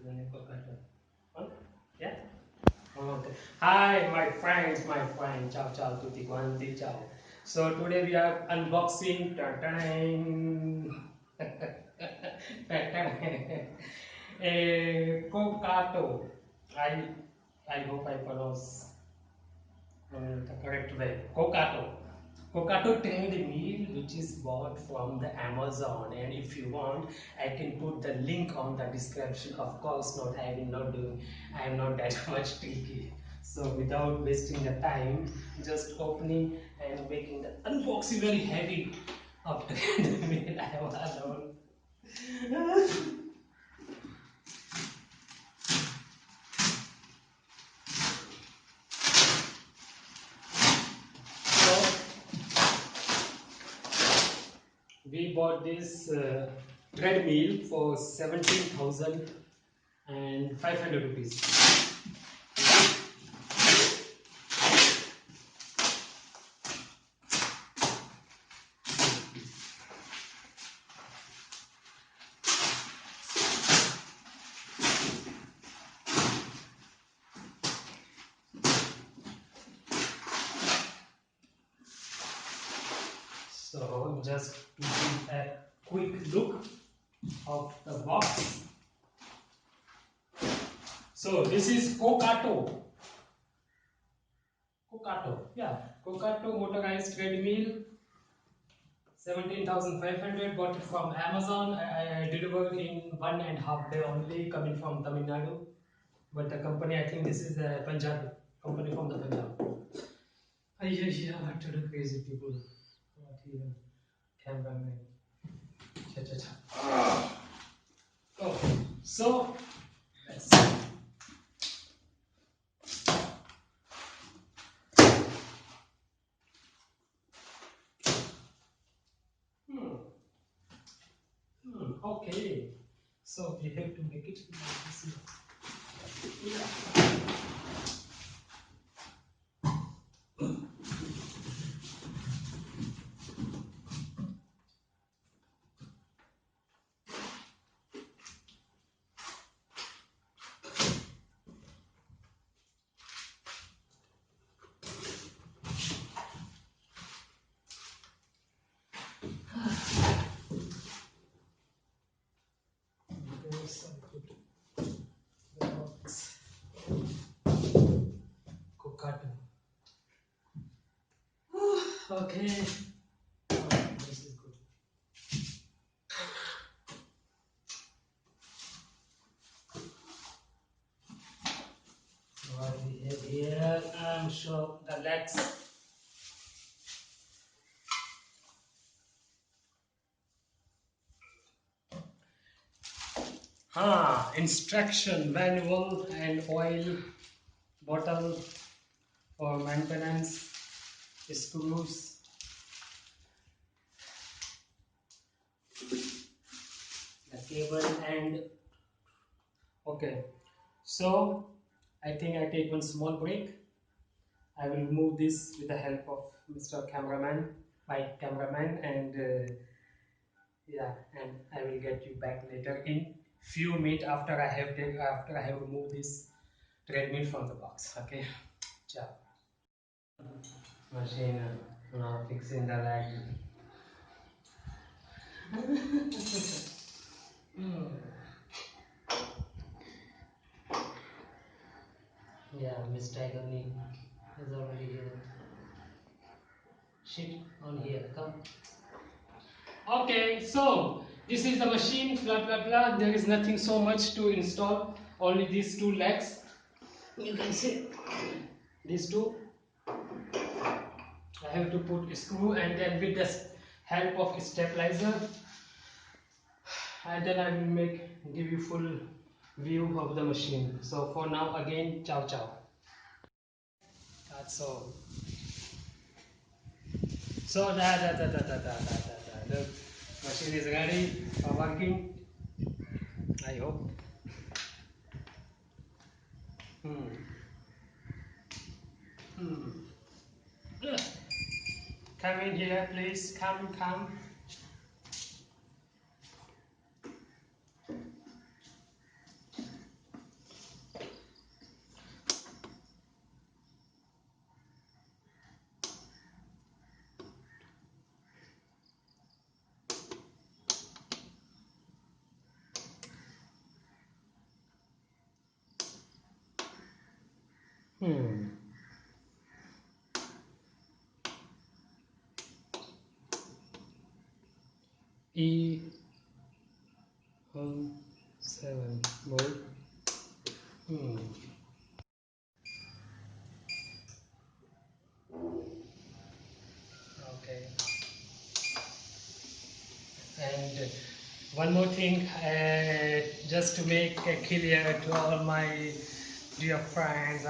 Huh? Yeah? Okay. Hi, my friends, my friend. Ciao, ciao, tutti quanti, ciao. So today we are unboxing a cockatoo. I I hope I pronounce the correct way. Cockatoo. Cockatoo treadmill, which is bought from the Amazon, and if you want, I can put the link on the description. Of course, not. I will not do. I am not that much tricky. So without wasting the time, just opening and making the unboxing very heavy of treadmill. I am alone. So we bought this treadmill for 17,500 rupees. So just to give a quick look of the box. So this is Cockatoo, yeah, Cockatoo motorized treadmill, 17,500. Bought it from Amazon. I delivered in 1.5 day only, coming from Tamil Nadu. But the company, I think this is the Punjab company from the Punjab. Yeah, what to do, crazy people. What even cameraman. Cha cha cha. Oh, so let's see. Hmm. Okay. So we have to make it like this. Yeah. Yes, I put the box. Cockatoo. Okay. Oh, this is good. So what we have here, I'm sure the legs. Instruction manual and oil bottle for maintenance, screws, the cable, and okay. So I think I take one small break. I will remove this with the help of Mr. Cameraman, my cameraman, and yeah, and I will get you back later in few minutes after after I have removed this treadmill from the box. Okay, ciao. Machine now fixing the light. Hmm. Yeah, Miss Tiger is already here. Shit on here, come. Okay, so this is the machine, blah blah blah. There is nothing so much to install, only these two legs. You can see these two. I have to put a screw, and then with the help of a stabilizer, and then I will give you full view of the machine. So for now, again, ciao ciao. That's all. So the machine is ready for working. I hope. Hmm. Hmm. Ugh. Come in here, please. Come. Hmm. E 7 volt. Hmm. Okay. And one more thing, just to make clear to all my dear friends,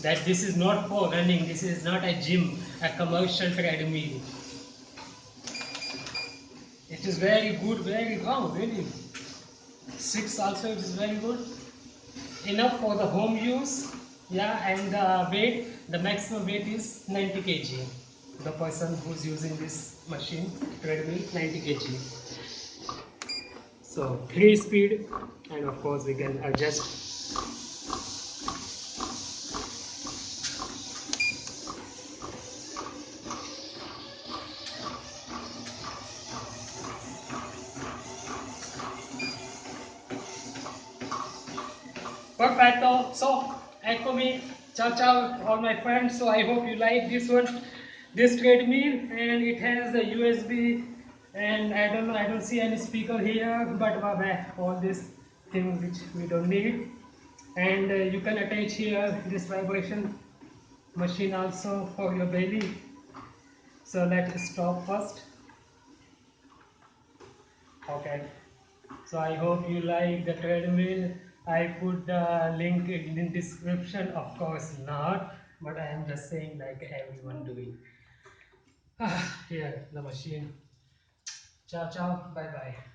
that this is not for running. This is not a gym, a commercial treadmill. It is very good, very long, really. Six also, it is very good. Enough for the home use. Yeah, and the weight, the maximum weight is 90 kg. The person who's using this machine, treadmill, 90 kg. So 3 speed, and of course we can adjust. Perfecto. So eccomi. Ciao ciao all my friends. So I hope you like this one, this treadmill, and it has the USB, and I don't see any speaker here, but all this thing which we don't need. And you can attach here this vibration machine also for your belly. So let's stop first. Okay. So I hope you like the treadmill. I put the link in the description. Of course not, but I am just saying like everyone doing. Here the machine. Ciao ciao. Bye bye.